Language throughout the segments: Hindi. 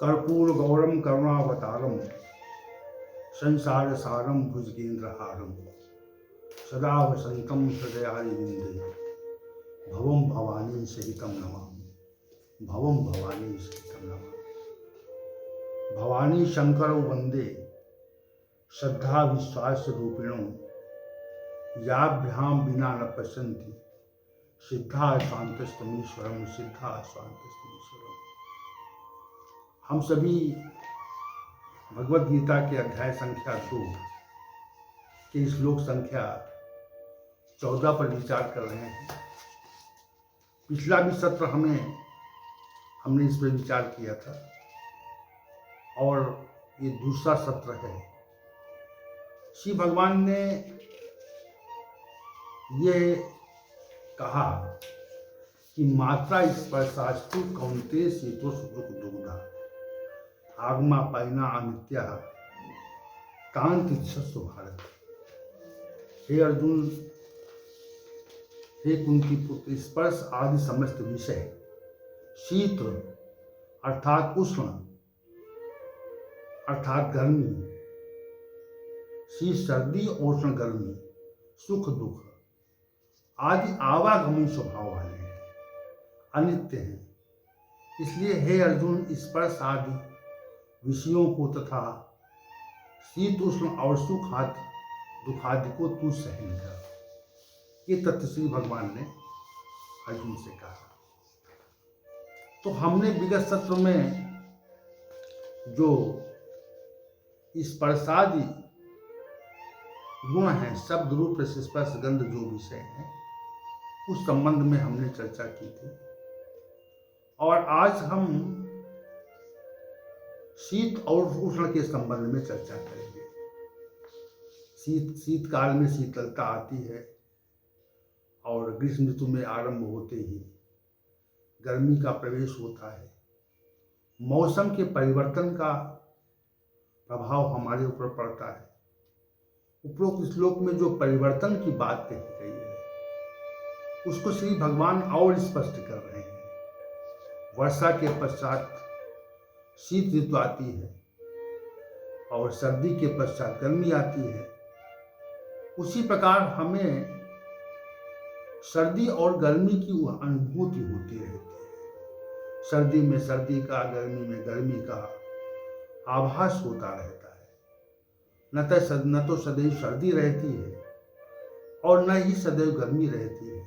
कर्पूर गौरम करुणावतारम संसार सारम भुजगेंद्रहारम सदा वसंतम हृदयारविंदे भवम भवानी सहितम नमामि। भवम भवानी सहितम नमामि। भवानी शंकर वंदे श्रद्धा विश्वास रूपिणों याभ्याम बिना न पश्यन्ति सिद्धा स्वांतस्तमीश्वरम सिद्धा स्वांतस्तमीश्वरम। हम सभी भगवद गीता के अध्याय संख्या 2 के श्लोक संख्या 14 पर विचार कर रहे हैं। पिछला भी सत्र हमने इस पर विचार किया था और ये दूसरा सत्र है। श्री भगवान ने ये कहा कि मात्रा स्पर्शास्तु कौन्तेय शीतोष दुख दुग्धा आगमा पाइना अनित्या कांतिच्छस्व भारत। हे अर्जुन, हे कुंती पुत्र, स्पर्श आदि समस्त विषय शीत अर्थात उष्ण अर्थात गर्मी, शीत सर्दी, उष्ण गर्मी, सुख दुख आदि आवागमन स्वभाव वाले हैं, अनित्य हैं। इसलिए हे अर्जुन, स्पर्श आदि विषयों को तथा शीत उष्ण और सुख आदि दुख आदि को तू सहन कर। ये तथ्य श्री भगवान ने अर्जुन से कहा। तो हमने विगत सत्र में जो स्पर्शादि गुण हैं, शब्द रूप स्पर्श गंध जो विषय हैं, उस संबंध में हमने चर्चा की थी। और आज हम शीत और उष्ण के संबंध में चर्चा करेंगे। शीतकाल में शीतलता आती है और ग्रीष्म ऋतु में आरंभ होते ही गर्मी का प्रवेश होता है। मौसम के परिवर्तन का प्रभाव हमारे ऊपर पड़ता है। उपरोक्त श्लोक में जो परिवर्तन की बात कही गई है उसको श्री भगवान और स्पष्ट कर रहे हैं। वर्षा के पश्चात शीत ऋतु आती है और सर्दी के पश्चात गर्मी आती है। उसी प्रकार हमें सर्दी और गर्मी की अनुभूति होती रहती है। सर्दी में सर्दी का, गर्मी में गर्मी का आभास होता रहता है। न तो सदैव सर्दी रहती है और न ही सदैव गर्मी रहती है।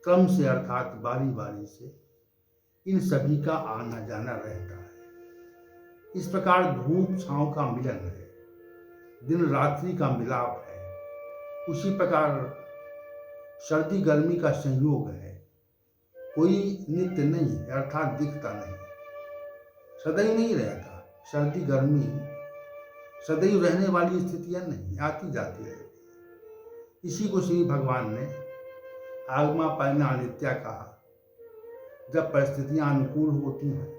क्रम से अर्थात बारी बारी से इन सभी का आना जाना रहता है। इस प्रकार धूप छांव का मिलन है, दिन रात्रि का मिलाप है। उसी प्रकार सर्दी गर्मी का संयोग है। कोई नित्य नहीं है, अर्थात दिखता नहीं, सदैव नहीं रहता। सर्दी गर्मी सदैव रहने वाली स्थितियां नहीं, आती जाती रहती। इसी को श्री भगवान ने आगमा पाइना अनित्या कहा। जब परिस्थितियां अनुकूल होती हैं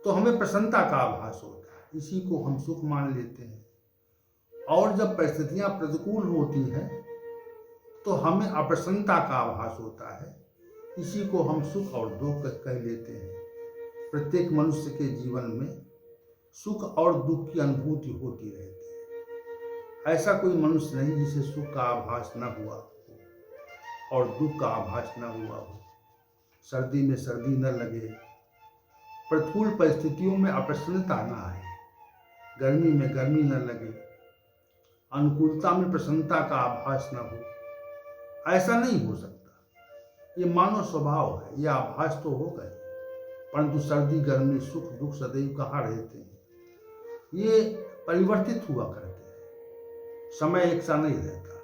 तो हमें प्रसन्नता का आभास होता है, इसी को हम सुख मान लेते हैं। और जब परिस्थितियां प्रतिकूल होती हैं तो हमें अप्रसन्नता का आभास होता है, इसी को हम सुख और दुख कह लेते हैं। प्रत्येक मनुष्य के जीवन में सुख और दुख की अनुभूति होती रहती है। ऐसा कोई मनुष्य नहीं जिसे सुख का आभास न हुआ हो और दुख का आभास न हुआ हो। सर्दी में सर्दी न लगे, प्रतिकूल परिस्थितियों में अप्रसन्नता न आए, गर्मी में गर्मी न लगे, अनुकूलता में प्रसन्नता का आभास न हो, ऐसा नहीं हो सकता। ये मानव स्वभाव है। ये आभास तो हो गए, परंतु सर्दी गर्मी सुख दुख सदैव कहाँ रहते हैं। ये परिवर्तित हुआ करते हैं। समय एक सा नहीं रहता।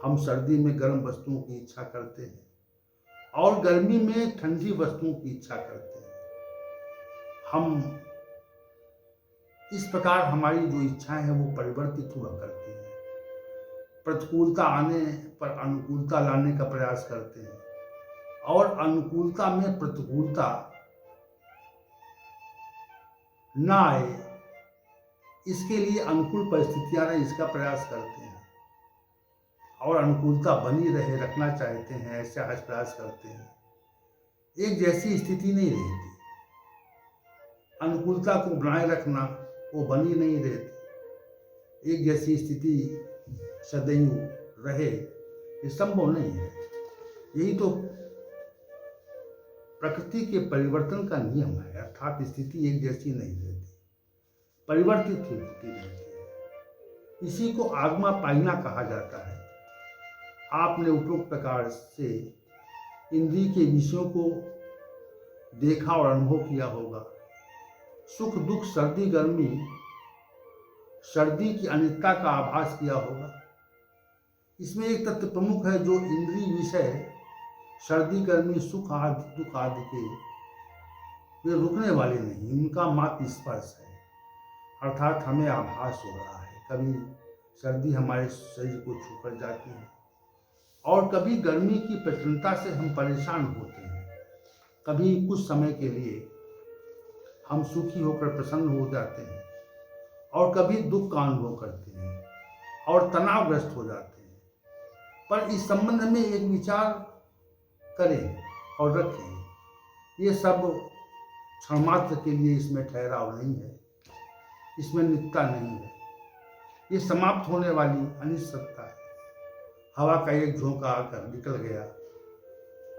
हम सर्दी में गर्म वस्तुओं की इच्छा करते हैं और गर्मी में ठंडी वस्तुओं की इच्छा करते हैं। हम इस प्रकार हमारी जो इच्छाएं हैं वो परिवर्तित हुआ करती हैं। प्रतिकूलता आने पर अनुकूलता लाने का प्रयास करते हैं और अनुकूलता में प्रतिकूलता न आए, इसके लिए अनुकूल परिस्थितियां रहें, इसका प्रयास करते हैं। और अनुकूलता बनी रहे, रखना चाहते हैं, ऐसा प्रयास करते हैं। एक जैसी स्थिति नहीं रहती। अनुकूलता को बनाए रखना वो बन ही नहीं रहती। एक जैसी स्थिति सदैव रहे ये संभव नहीं है। यही तो प्रकृति के परिवर्तन का नियम है, अर्थात स्थिति एक जैसी नहीं रहती, परिवर्तित ही होती रहती है। इसी को आगमा पाइना कहा जाता है। आपने उपरोक्त प्रकार से इंद्रिय के विषयों को देखा और अनुभव किया होगा। सुख दुख, सर्दी गर्मी, सर्दी की अनित्यता का आभास किया होगा। इसमें एक तथ्य प्रमुख है, जो इंद्रिय विषय सर्दी गर्मी सुख आदि दुख आदि के वे रुकने वाले नहीं, उनका मात्र स्पर्श है, अर्थात हमें आभास हो रहा है। कभी सर्दी हमारे शरीर को छूकर जाती है और कभी गर्मी की प्रचंडता से हम परेशान होते हैं। कभी कुछ समय के लिए हम सुखी होकर प्रसन्न हो जाते हैं और कभी दुख का अनुभव करते हैं और तनावग्रस्त हो जाते हैं। पर इस संबंध में एक विचार करें और रखें, ये सब क्षण मात्र के लिए, इसमें ठहराव नहीं है, इसमें नित्यता नहीं है, ये समाप्त होने वाली अनिश्चितता है। हवा का एक झोंका आकर निकल गया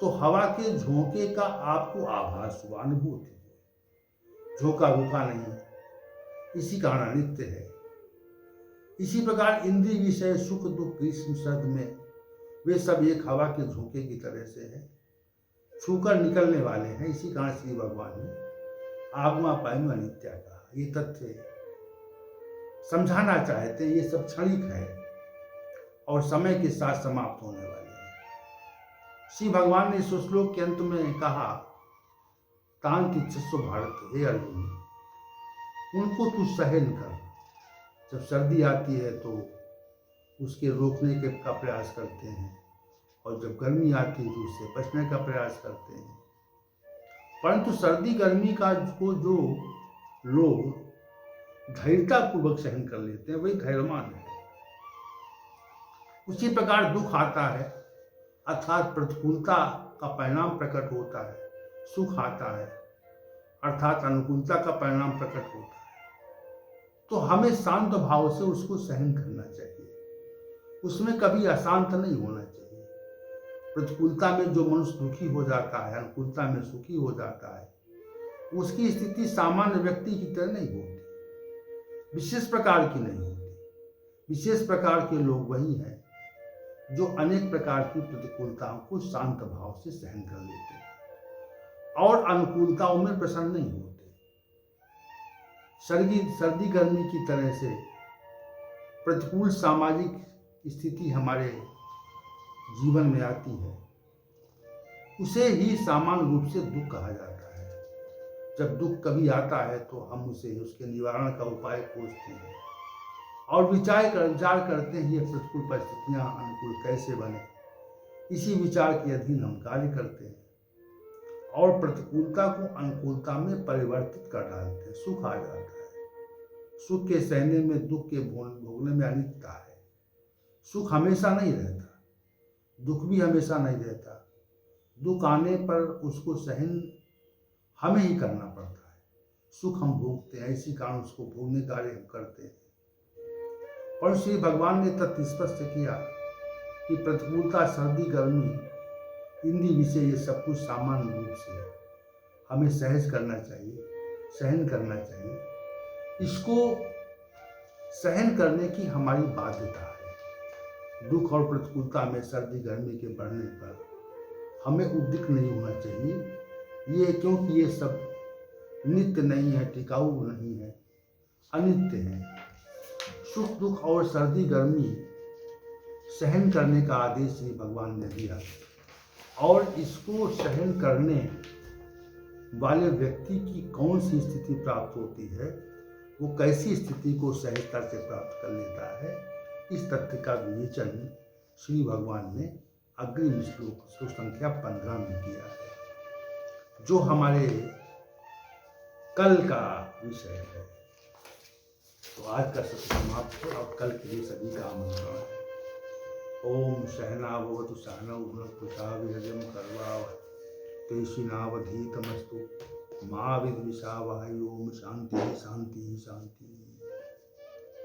तो हवा के झोंके का आपको आभास हुआ, अनुभूति हुई, झोंका रुका नहीं, इसी कारण अनित्य है। इसी प्रकार इंद्रिय विषय सुख दुख ग्रीष्म सर्द में वे सब एक हवा के झोंके की तरह से है, छूकर निकलने वाले हैं। इसी कारण श्री भगवान ने आगमा पाइनु अनित्या कहा। ये तथ्य समझाना चाहते हैं, ये सब क्षणिक है और समय के साथ समाप्त होने वाले हैं। श्री भगवान ने इस श्लोक के अंत में कहा, तान तिच्छस्व भारत, हे अर्जुन, उनको तू सहन कर। जब सर्दी आती है तो उसके रोकने का प्रयास करते हैं और जब गर्मी आती है तो उससे बचने का प्रयास करते हैं। परंतु सर्दी गर्मी का को जो लोग धैर्यता पूर्वक सहन कर लेते हैं वही धैर्यवान है। उसी प्रकार दुख आता है, अर्थात प्रतिकूलता का परिणाम प्रकट होता है, सुख आता है अर्थात अनुकूलता का परिणाम प्रकट होता है, तो हमें शांत भाव से उसको सहन करना चाहिए। उसमें कभी अशांत नहीं होना चाहिए। प्रतिकूलता में जो मनुष्य दुखी हो जाता है, अनुकूलता में सुखी हो जाता है, उसकी स्थिति सामान्य व्यक्ति की तरह नहीं होती, विशेष प्रकार की नहीं होती। विशेष प्रकार के लोग वही हैं जो अनेक प्रकार की प्रतिकूलताओं को शांत भाव से सहन कर लेते हैं और अनुकूलताओं में प्रसन्न नहीं होते। सर्दी गर्मी की तरह से प्रतिकूल सामाजिक स्थिति हमारे जीवन में आती है, उसे ही सामान्य रूप से दुख कहा जाता है। जब दुख कभी आता है तो हम उसके निवारण का उपाय खोजते हैं और विचार करते हैं, ये प्रतिकूल परिस्थितियां अनुकूल कैसे बने। इसी विचार के अधीन हम कार्य करते हैं और प्रतिकूलता को अनुकूलता में परिवर्तित कर डालते हैं। सुख आ जाता है। सुख के सहने में, दुख के भोगने में अनित्यता है। सुख हमेशा नहीं रहता, दुख भी हमेशा नहीं रहता। दुख आने पर उसको सहन हमें ही करना पड़ता है। सुख हम भोगते हैं, इसी कारण उसको भोगने कार्य हम करते हैं। और श्री भगवान ने तथ्य स्पष्ट किया कि प्रतिकूलता, सर्दी गर्मी, इंद्रिय विषय, ये सब कुछ सामान्य रूप से हमें सहज करना चाहिए, सहन करना चाहिए। इसको सहन करने की हमारी बाध्यता है। दुख और प्रतिकूलता में, सर्दी गर्मी के बढ़ने पर हमें उद्विग्न नहीं होना चाहिए। ये क्योंकि ये सब नित्य नहीं है, टिकाऊ नहीं है, अनित्य है। सुख दुख और सर्दी गर्मी सहन करने का आदेश श्री भगवान ने दिया और इसको सहन करने वाले व्यक्ति की कौन सी स्थिति प्राप्त होती है, वो कैसी स्थिति को सहजता से प्राप्त कर लेता है, इस तथ्य का विवेचन श्री भगवान ने अग्रिम श्लोक संख्या 15 में किया है, जो हमारे कल का विषय है। तो आज का सत्र समाप्त हो और कल के लिए सभी का आमंत्रण है। ओम सहना भवतु सहनौ भुनक्तु सह वीर्यं कर्वावहै तेजस्विनावधीतमस्तु मा विद्विषा वायु। ओम शांति शांति शांति।